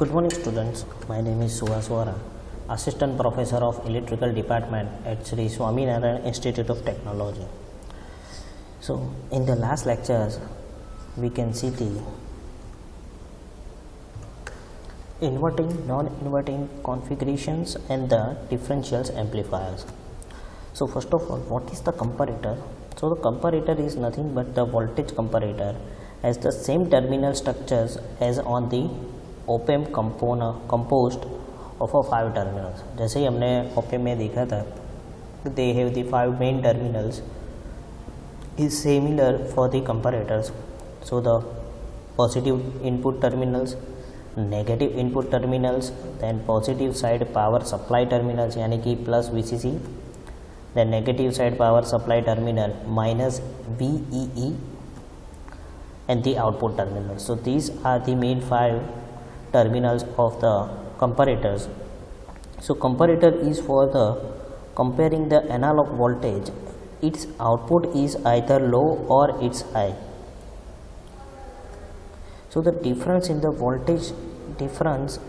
Good morning students, my name is Suvas Vora, Assistant Professor of Electrical Department at Sri Swaminarayan Institute of Technology. So in the last lectures we can see the inverting, non-inverting configurations and the differentials amplifiers. So first of all, what is the comparator? So the comparator is nothing but the voltage comparator has the same terminal structures as on the op-amp component composed of a 5 terminals. जैसे ही हमने op-amp में देखा था, they have the 5 main terminals is similar for the comparators. So the positive input terminals, negative input terminals, then positive side power supply terminals यानी कि plus VCC, then negative side power supply terminal minus VEE and the output terminal. So these are the main 5 terminals of the comparators. So comparator is for the comparing the analog voltage, its output is either low or it's high. So the difference in the voltage difference,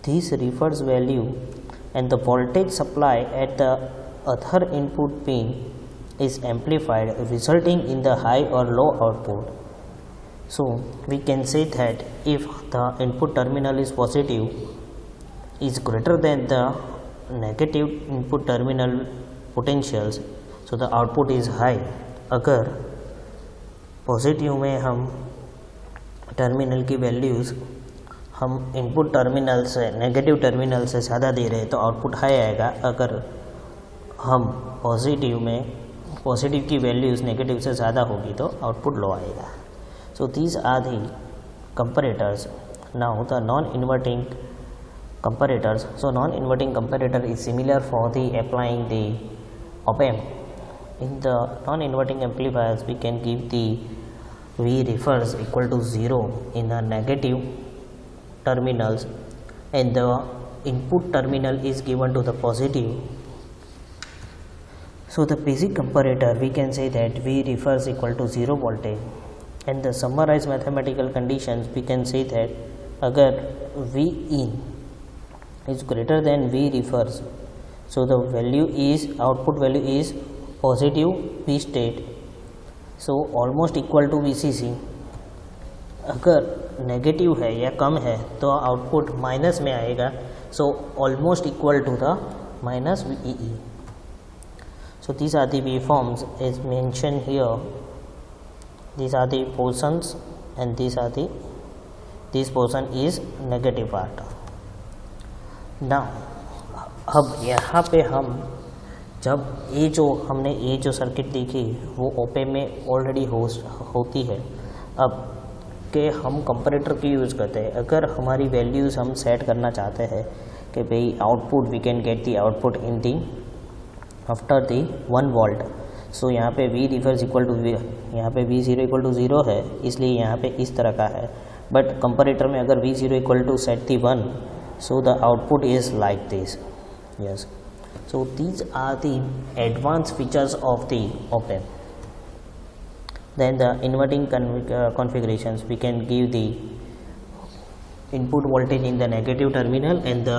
this refers value and the voltage supply at the other input pin is amplified, resulting in the high or low output. So we can say that if the input terminal is positive is greater than the negative input terminal potentials, so the output is high. अगर positive में हम terminal की values हम input terminal से negative terminal से ज़्यादा दे रहे हैं तो आउटपुट हाई आएगा. अगर हम पॉजिटिव में पॉजिटिव की वैल्यूज़ नेगेटिव से ज़्यादा होगी तो आउटपुट लो आएगा. So these are the comparators. Now the non-inverting comparators. So non-inverting comparator is similar for the applying the op-amp. In the non-inverting amplifiers we can give the V refers equal to 0 in the negative terminals and the input terminal is given to the positive. So the basic comparator we can say that V refers equal to 0 voltage. And the summarized mathematical conditions we can say that अगर V in is greater than V refers, so the value is output value is positive V state, so almost equal to VCC. अगर negative है या कम है तो output minus में आएगा, so almost equal to the minus VEE. So these are the waveforms as mentioned here. These are the portions and these are the this portion is negative part. Now अब यहाँ पे हम जब ये जो circuit देखी वो ओपे में ऑलरेडी होती है. अब के हम कंपैरेटर की यूज़ करते हैं. अगर हमारी वैल्यूज़ हम सेट करना चाहते हैं कि भाई output we can get the output in the after the 1 volt. So यहाँ पे V रिफर्स इक्वल टू यहाँ पे V0 इक्वल टू 0 है, इसलिए यहाँ पे इस तरह का है. बट कंपैरेटर में अगर V0 equal to set the 1, so the output is like this. Yes, so these are the advance features of the op-amp. Then the inverting configurations we can give the input voltage in the negative terminal and the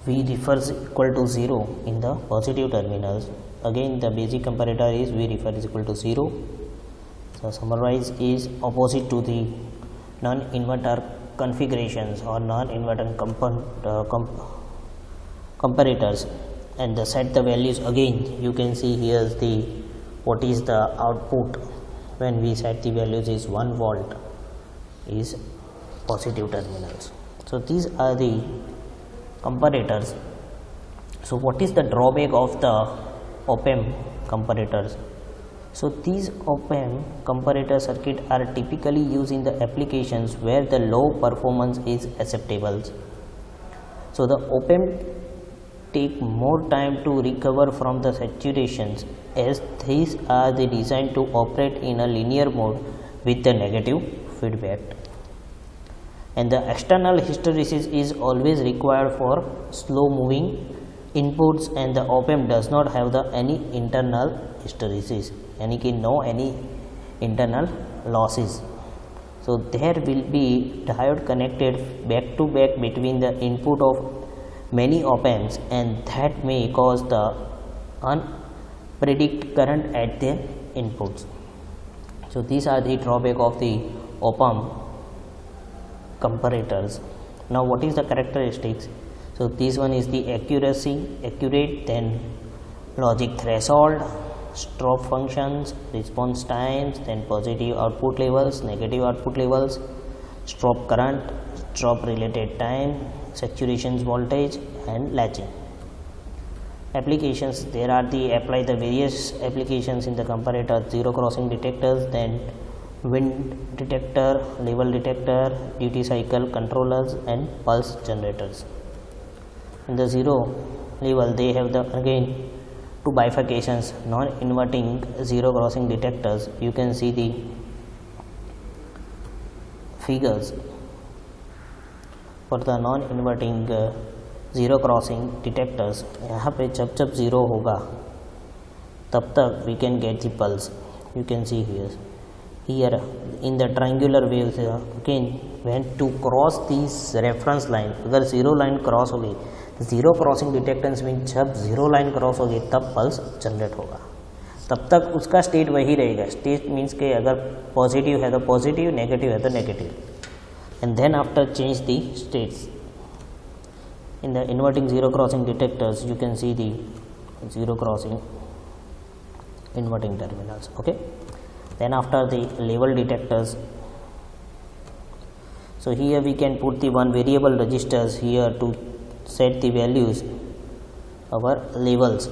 V refers equal to 0 in the positive terminals. Again the basic comparator is V refer is equal to 0. So summarize is opposite to the non-inverter configurations or non-inverter comparators, and the set the values. Again you can see here the what is the output when we set the values is 1 volt is positive terminals. So these are the comparators. So what is the drawback of the op-amp comparators? So these op-amp comparator circuit are typically used in the applications where the low performance is acceptable. So the op-amp take more time to recover from the saturations as these are the designed to operate in a linear mode with the negative feedback. And the external hysteresis is always required for slow moving inputs, and the op-amp does not have the any internal hysteresis, यानी कि no any internal losses. So there will be diode connected back to back between the input of many op-amps, and that may cause the unpredicted current at the inputs. So these are the drawback of the op-amp comparators. Now what is the characteristics? So this one is the accurate, then logic threshold, stop functions, response times, then positive output levels, negative output levels, stop current, stop related time, saturation voltage, and latching. Applications, there are apply the various applications in the comparator: zero crossing detectors, then wind detector, level detector, duty cycle controllers, and pulse generators. In the zero level, they have the again two bifurcations: non-inverting zero crossing detectors. You can see the figures for the non-inverting zero crossing detectors. यहाँ पे जब जब zero होगा तब तक we can get the pulse. You can see here in the triangular waves again when to cross these reference line, अगर zero line cross होगी, zero crossing डिटेक्टेंस mean जब ज़ीरो लाइन क्रॉस होगी तब पल्स जनरेट होगा, तब तक उसका state वही रहेगा. स्टेट मीन्स के अगर पॉजिटिव है तो पॉजिटिव, नेगेटिव है तो negative, and then after change the states. In the inverting zero crossing detectors, you can see the zero crossing inverting terminals. Okay, then after the level detectors, so here we can put the one variable registers here to set the values our levels.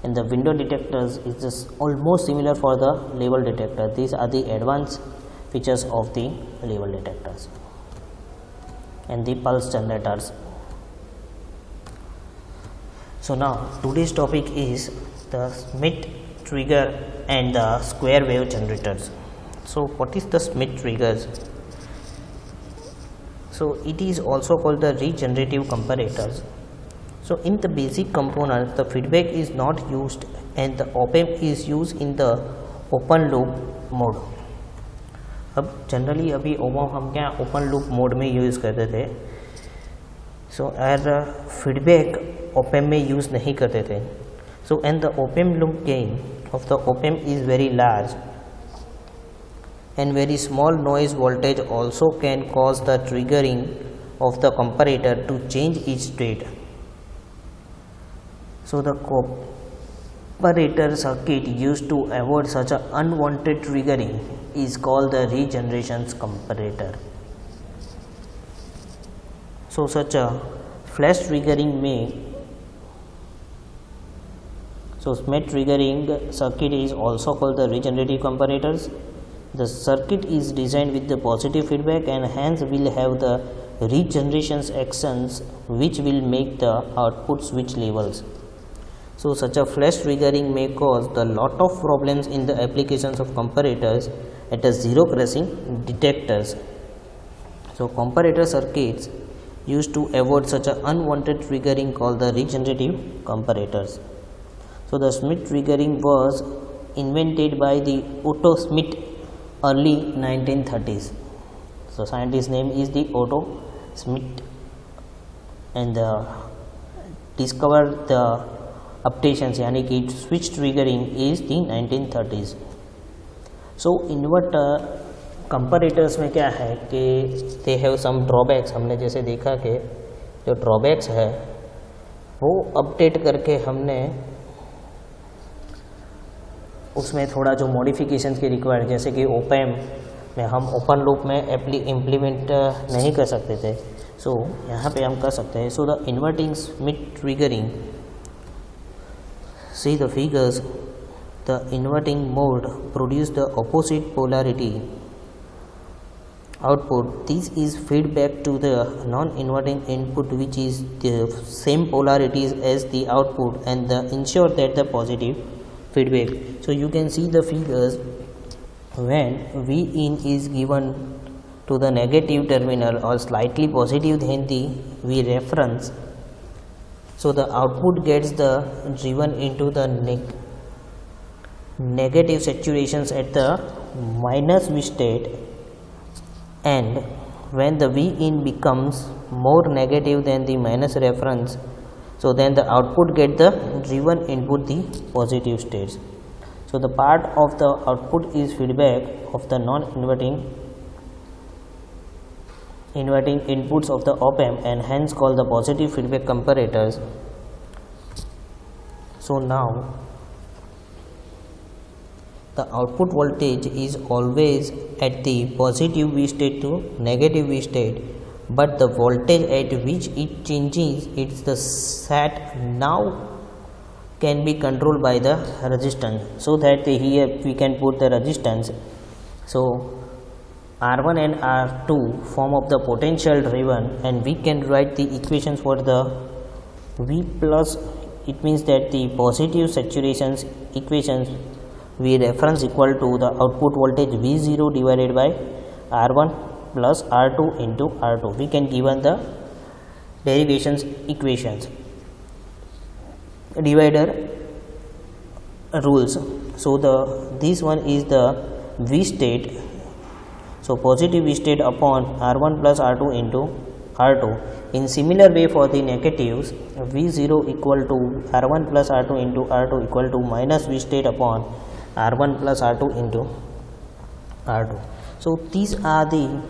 And the window detectors is just almost similar for the level detector. These are the advanced features of the level detectors. And the pulse generators. So now today's topic is the SCHMITT trigger and the square wave generators. So what is the SCHMITT triggers? So it is also called the regenerative comparators. So in the basic component, the feedback is not used and the op-amp is used in the open loop mode. अब generally अभी op-amp हम क्या open loop mode में use करते थे. So as feedback op-amp में use नहीं करते थे. So and the op-amp loop gain of the op-amp is very large and very small noise voltage also can cause the triggering of the comparator to change its state. So the comparator circuit used to avoid such an unwanted triggering is called the regeneration comparator. So such a flash triggering SCHMITT triggering circuit is also called the regenerative comparators. The circuit is designed with the positive feedback and hence will have the regeneration actions which will make the output switch levels. So such a flash triggering may cause a lot of problems in the applications of comparators at a zero crossing detectors. So comparator circuits used to avoid such an unwanted triggering called the regenerative comparators. So the SCHMITT triggering was invented by the Otto Schmidt early 1930s. So scientist name is the Otto Schmidt, and discovered the updations यानी कि switch triggering is the 1930s. So inverter comparators में क्या है कि they have some drawbacks. हमने जैसे देखा कि जो ड्रॉबैक्स है वो अपडेट करके हमने उसमें थोड़ा जो मॉडिफिकेशंस की रिक्वायर्ड, जैसे कि op-amp में हम ओपन लूप में इम्प्लीमेंट नहीं कर सकते थे, सो यहाँ पे हम कर सकते हैं. So the inverting SCHMITT triggering, see the figures, the inverting mode produce the opposite polarity output. This is feedback to the non-inverting input which is the same polarities as the output and the ensure that the positive feedback. So you can see the figures when V in is given to the negative terminal or slightly positive than the V reference. So the output gets the driven into the negative saturations at the minus V state, and when the V in becomes more negative than the minus reference, so then the output get the driven input the positive states. So the part of the output is feedback of the non-inverting inputs of the op-amp and hence called the positive feedback comparators. So now the output voltage is always at the positive V state to negative V state, but the voltage at which it changes its the SAT now can be controlled by the resistance. So that here we can put the resistance. So R1 and R2 form of the potential driven, and we can write the equations for the V plus. It means that the positive saturations equations V reference equal to the output voltage V0 divided by R1 plus R2 into R2. We can given the derivations equations, divider rules. So this one is the V state. So positive V state upon R1 plus R2 into R2. In similar way for the negatives, V0 equal to R1 plus R2 into R2 equal to minus V state upon R1 plus R2 into R2. So these are the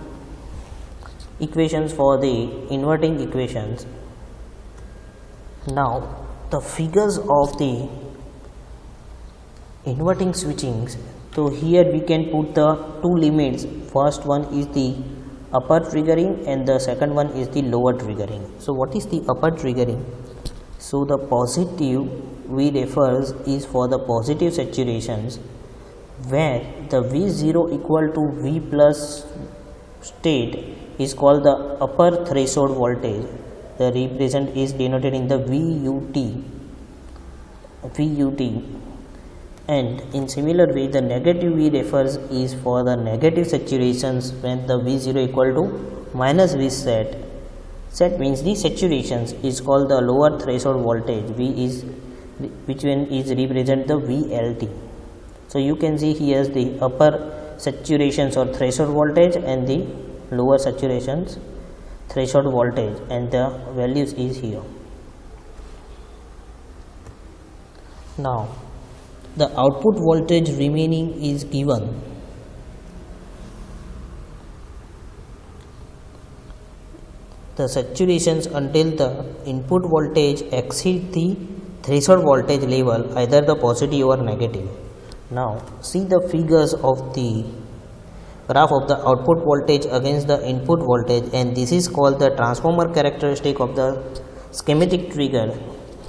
equations for the inverting equations. Now the figures of the inverting switchings. So here we can put the two limits. First one is the upper triggering and the second one is the lower triggering. So what is the upper triggering? So the positive V refers is for the positive saturations where the V0 equal to V plus state is called the upper threshold voltage. The represent is denoted in the VUT, and in similar way the negative V refers is for the negative saturations when the V0 equal to minus V set. Set means the saturations is called the lower threshold voltage. V is which one is represent the VLT. So you can see here the upper saturations or threshold voltage and the lower saturations threshold voltage, and the values is here. Now the output voltage remaining is given. The saturations until the input voltage exceed the threshold voltage level, either the positive or negative. Now see the figures of the graph of the output voltage against the input voltage, and this is called the transformer characteristic of the schematic trigger.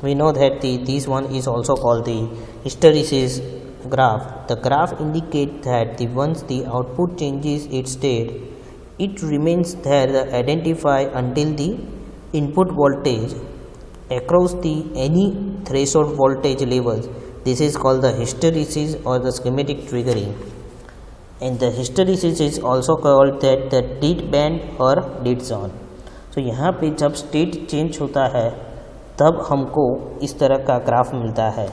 We know that this one is also called the hysteresis graph. The graph indicates that once the output changes its state, it remains there identify until the input voltage across the any threshold voltage levels. This is called the hysteresis or the schematic triggering, and the hysteresis is also called that the dead band or dead zone. So यहाँ पे जब state change होता है तब हमको इस तरह का ग्राफ मिलता है.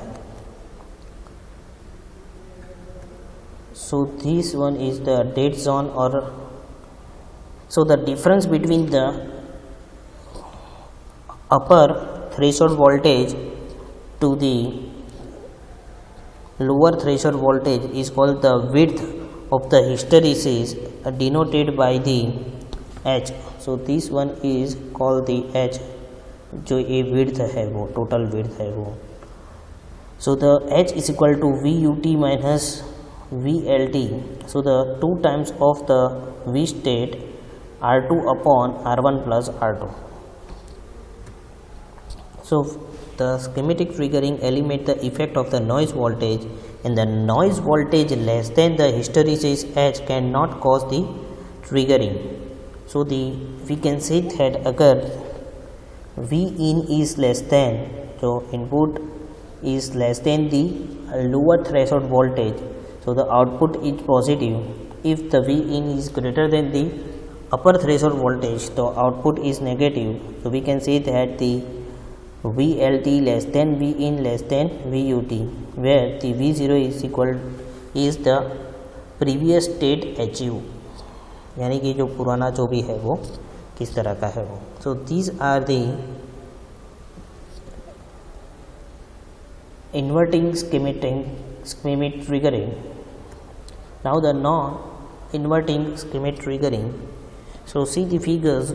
So this one is the dead zone, or so the difference between the upper threshold voltage to the lower threshold voltage is called the width of the hysteresis, denoted by the H. So this one is called the H, जो ये width है वो total width है वो. So the H is equal to VUT minus VLT. So the 2 times of the V state R2 upon R1 plus R2. So the schematic triggering eliminate the effect of the noise voltage, and the noise voltage less than the hysteresis H cannot cause the triggering. So we can say that अगर V in is less than, so input is less than the lower threshold voltage, so the output is positive. If the V in is greater than the upper threshold voltage, the output is negative. So we can say that the VLT less than V in less than VUT, where the V0 is equal is the previous state HU. यानी कि जो पुराना जो भी है वो किस तरह का है वो. So these are the inverting schematic triggering. Now the non-inverting schematic triggering. So see the figures.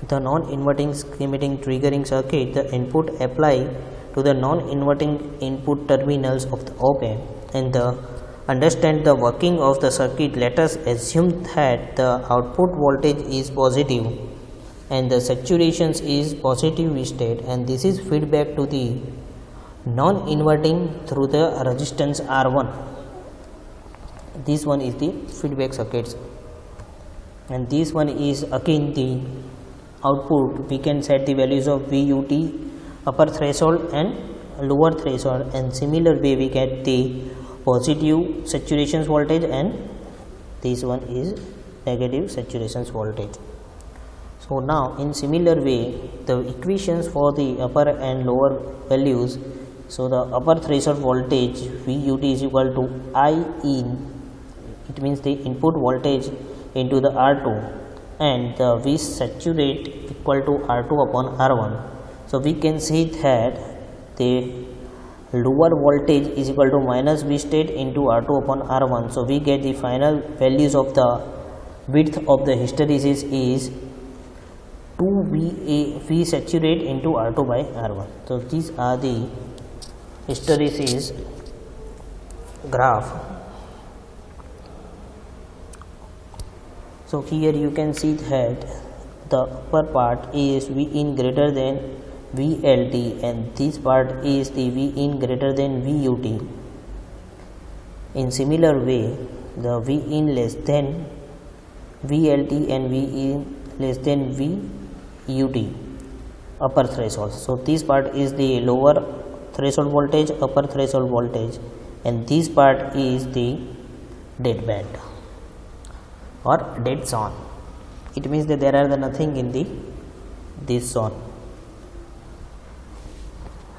The non-inverting schematic triggering circuit, the input apply to the non-inverting input terminals of the op-amp, and the understand the working of the circuit. Let us assume that the output voltage is positive and the saturation is positive state, and this is feedback to the non-inverting through the resistance R1. This one is the feedback circuits, and this one is again the output. We can set the values of VUT, upper threshold and lower threshold, and similar way we get the positive saturation voltage, and this one is negative saturation voltage. So now in similar way the equations for the upper and lower values. So the upper threshold voltage VUT is equal to I in, it means the input voltage into the R2, and the V saturate equal to R2 upon R1. So we can see that the lower voltage is equal to minus V state into R2 upon R1. So we get the final values of the width of the hysteresis is 2 V saturate into R2 by R1. So these are the hysteresis graph. So here you can see that the upper part is V in greater than VLT, and this part is the V in greater than VUT. In similar way the V in less than VLT and V in less than VUT upper threshold. So this part is the lower threshold voltage, upper threshold voltage, and this part is the dead band or dead zone. It means that there are nothing in this zone.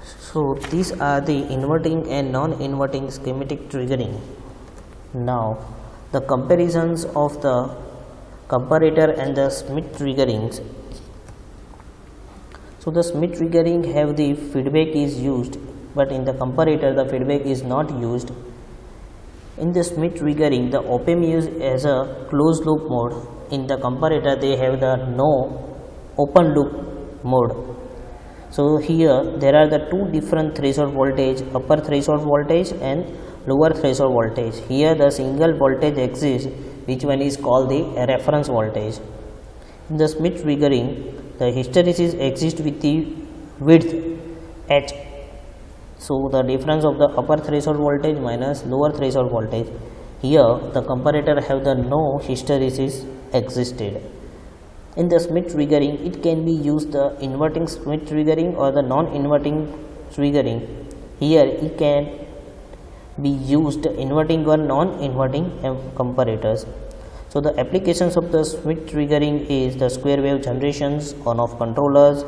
So these are the inverting and non-inverting schematic triggering. Now the comparisons of the comparator and the SCHMITT triggerings. So the SCHMITT triggering have the feedback is used, but in the comparator the feedback is not used. In the SCHMITT triggering the op-amp used as a closed loop mode. In the comparator they have the no open loop mode. So here there are the two different threshold voltage, upper threshold voltage and lower threshold voltage. Here the single voltage exists, which one is called the reference voltage. In the SCHMITT triggering the hysteresis exists with the width h. So the difference of the upper threshold voltage minus lower threshold voltage. Here the comparator have the no hysteresis existed. In the SCHMITT triggering it can be used the inverting SCHMITT triggering or the non-inverting triggering. Here it can be used inverting or non-inverting comparators. So the applications of the SCHMITT triggering is the square wave generations, on-off controllers,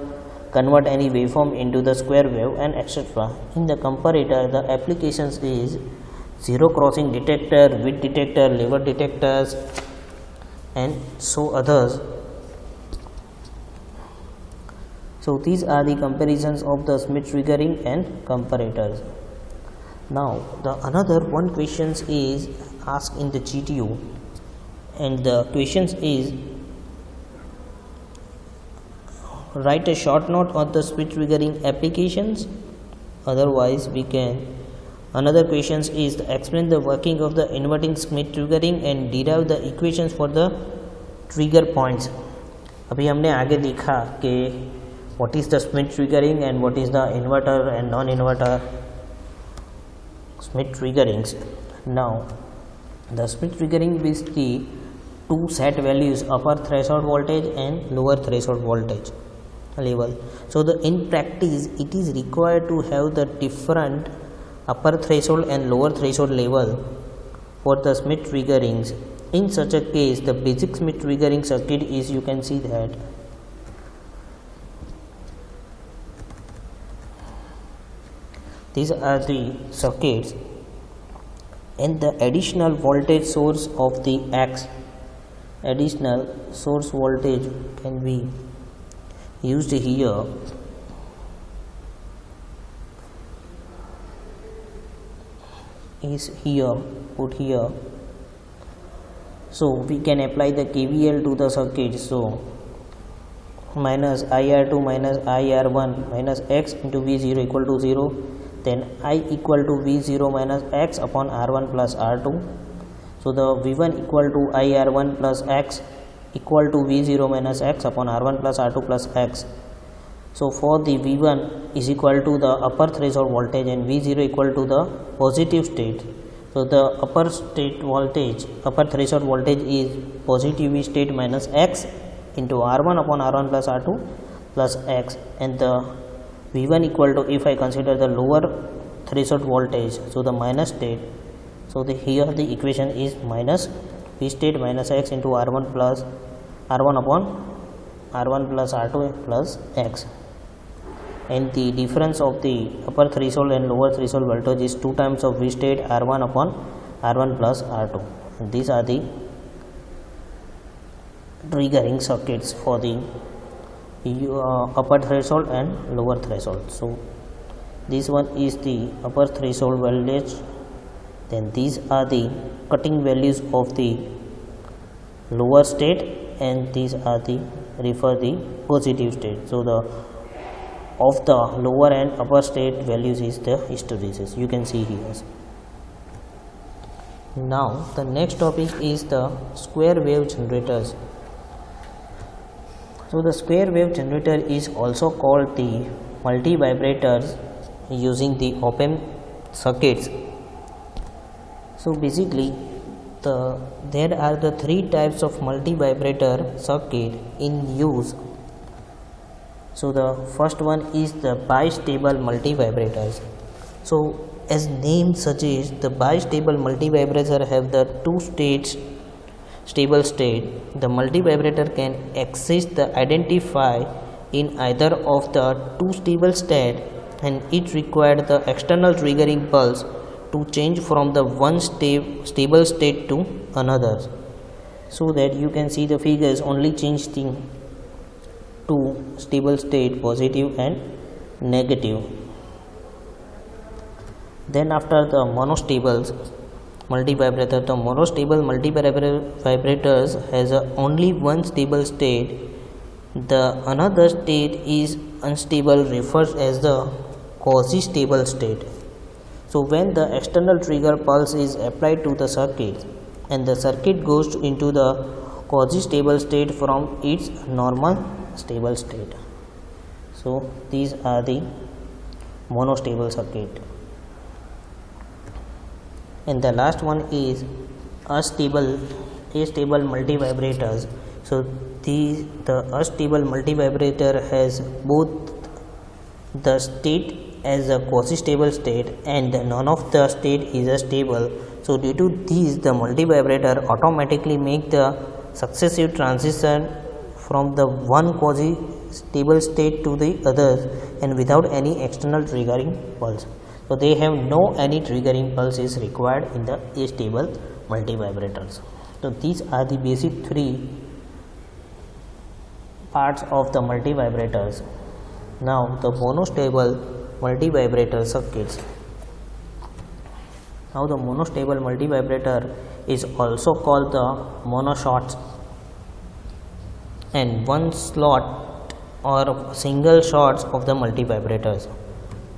convert any waveform into the square wave, and etc. In the comparator the applications is zero crossing detector, width detector, lever detectors, and so others. So these are the comparisons of the SCHMITT triggering and comparators. Now the another one questions is asked in the GTU, and the questions is write a short note on the SCHMITT triggering applications. Otherwise we can, another questions is explain the working of the inverting SCHMITT triggering and derive the equations for the trigger points. अभी हमने आगे देखा कि what is the SCHMITT triggering and what is the inverter and non-inverter SCHMITT triggerings. Now the SCHMITT triggering with the two set values, upper threshold voltage and lower threshold voltage level. So the in practice it is required to have the different upper threshold and lower threshold level for the SCHMITT triggerings. In such a case the basic SCHMITT triggering circuit is, you can see that these are the circuits, and the additional voltage source of the X additional source voltage can be used here. Is here, put here. So we can apply the KVL to the circuit. So minus IR2 minus IR1 minus X into V0 equal to 0. Then I equal to V0 minus X upon R1 plus R2. So the V1 equal to IR1 plus X equal to V0 minus X upon R1 plus R2 plus X. So for the V1 is equal to the upper threshold voltage and V0 equal to the positive state. So the upper threshold voltage is positive state minus X into R1 upon R1 plus R2 plus X, and the V1 equal to, if I consider the lower threshold voltage, so the minus state. So here the equation is minus V state minus X into R1 upon R1 plus R2 plus X, and the difference of the upper threshold and lower threshold voltage is 2 times of V state R1 upon R1 plus R2. And these are the triggering circuits for the upper threshold and lower threshold. So this one is the upper threshold voltage, then these are the cutting values of the lower state, and these are the refer the positive state. So the of the lower and upper state values is the hysteresis, you can see here. Now the next topic is the square wave generators. So the square wave generator is also called the multivibrators using the op-amp circuits. So basically there are the 3 types of multivibrator circuit in use. So the first one is the bistable multivibrators. So as name suggests, the bistable multivibrator have the 2 states stable state. The multivibrator can exist the identify in either of the 2 stable state, and it required the external triggering pulse to change from the one stable state to another. So that you can see the figures only change the 2 stable state, positive and negative. Then after the monostable multivibrator, the monostable multivibrators has only one stable state. The another state is unstable, refers as the quasi-stable state. So when the external trigger pulse is applied to the circuit and the circuit goes into the quasi-stable state from its normal stable state. So these are the monostable circuit. And the last one is astable multivibrators. So the astable multivibrator has both the state as a quasi-stable state and none of the state is a stable. So due to these, the multivibrator automatically make the successive transition from the one quasi-stable state to the others and without any external triggering pulse. So they have no any triggering pulse is required in the astable multivibrators. So these are the basic 3 parts of the multivibrators. Now the monostable multivibrator circuits. Now the monostable multivibrator is also called the monoshots, and one slot or single shots of the multivibrators.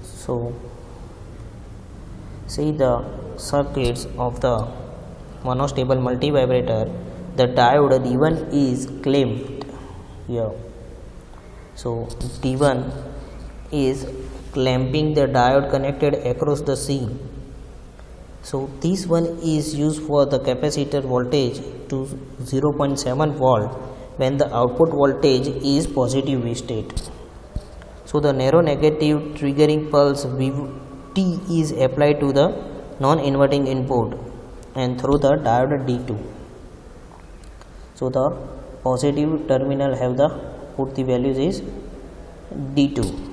So see the circuits of the monostable multivibrator. The diode D1 is clamped here. So D1 is clamping the diode connected across the C. So this one is used for the capacitor voltage to 0.7 volt when the output voltage is positive V state. So the narrow negative triggering pulse T is applied to the non-inverting input and through the diode D2. So the positive terminal have the put the values is D2.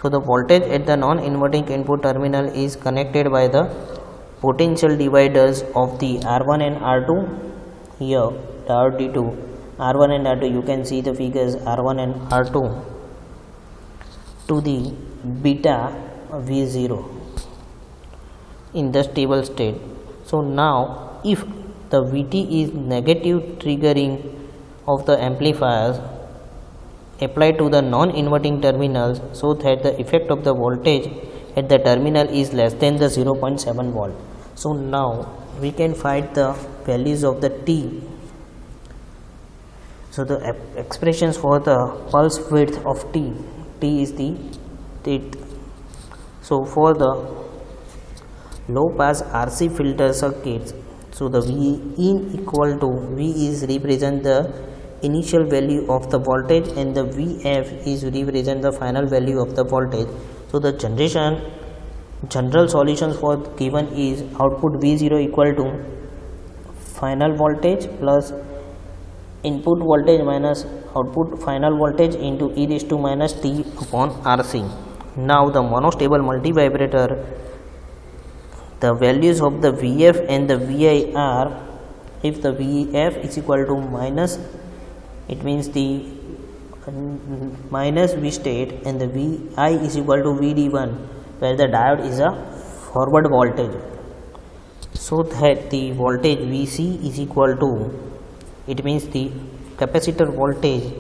So the voltage at the non-inverting input terminal is connected by the potential dividers of the R1 and R2 here, diode D2, R1 and R2, you can see the figures R1 and R2 to the beta V0 in the stable state. So now if the Vt is negative triggering of the amplifiers applied to the non-inverting terminals, so that the effect of the voltage at the terminal is less than the 0.7 volt. So now we can find the values of the T. So the expressions for the pulse width of T is the width. So for the low pass RC filter circuits, so the V in equal to V is represent the initial value of the voltage and the Vf is represent the final value of the voltage. So the general solutions for given is output V0 equal to final voltage plus input voltage minus output final voltage into e raised to minus t upon RC. Now the monostable multivibrator, the values of the Vf and the Vi are, if the Vf is equal to minus, it means the minus V state, and the Vi is equal to Vd1, where the diode is a forward voltage, so that the voltage Vc is equal to, it means the capacitor voltage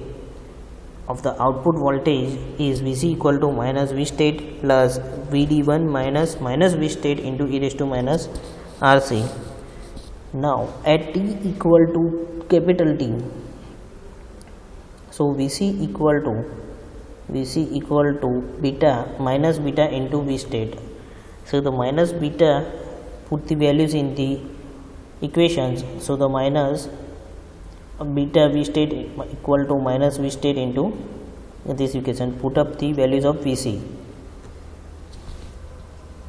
of the output voltage is Vc equal to minus V state plus Vd1 minus V state into e raised to minus Rc. Now at t equal to capital T, so Vc equal to beta minus beta into V state. So the minus beta, put the values in the equations. So the minus beta V state equal to minus V state into this equation, put up the values of Vc.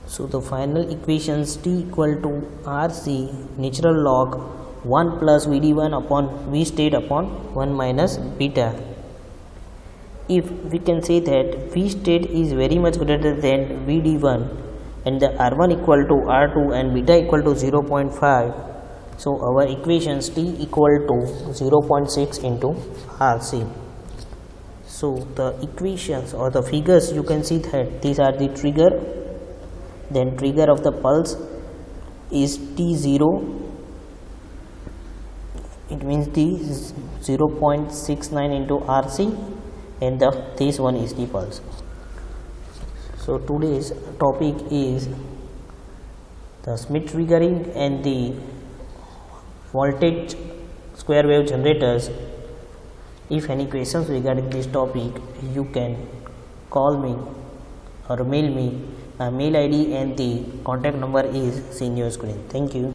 So the final equations T equal to Rc natural log 1 plus Vd1 upon V state upon 1 minus beta. If we can say that V state is very much greater than Vd1 and the R1 equal to R2 and beta equal to 0.5, so our equations T equal to 0.6 into Rc. So the equations or the figures, you can see that these are the trigger, then trigger of the pulse is T0, it means the 0.69 into Rc, and this one is the pulse. So today's topic is the SCHMITT triggering and the voltage square wave generators. If any questions regarding this topic, you can call me or mail me. My mail ID and the contact number is seen on your screen. Thank you.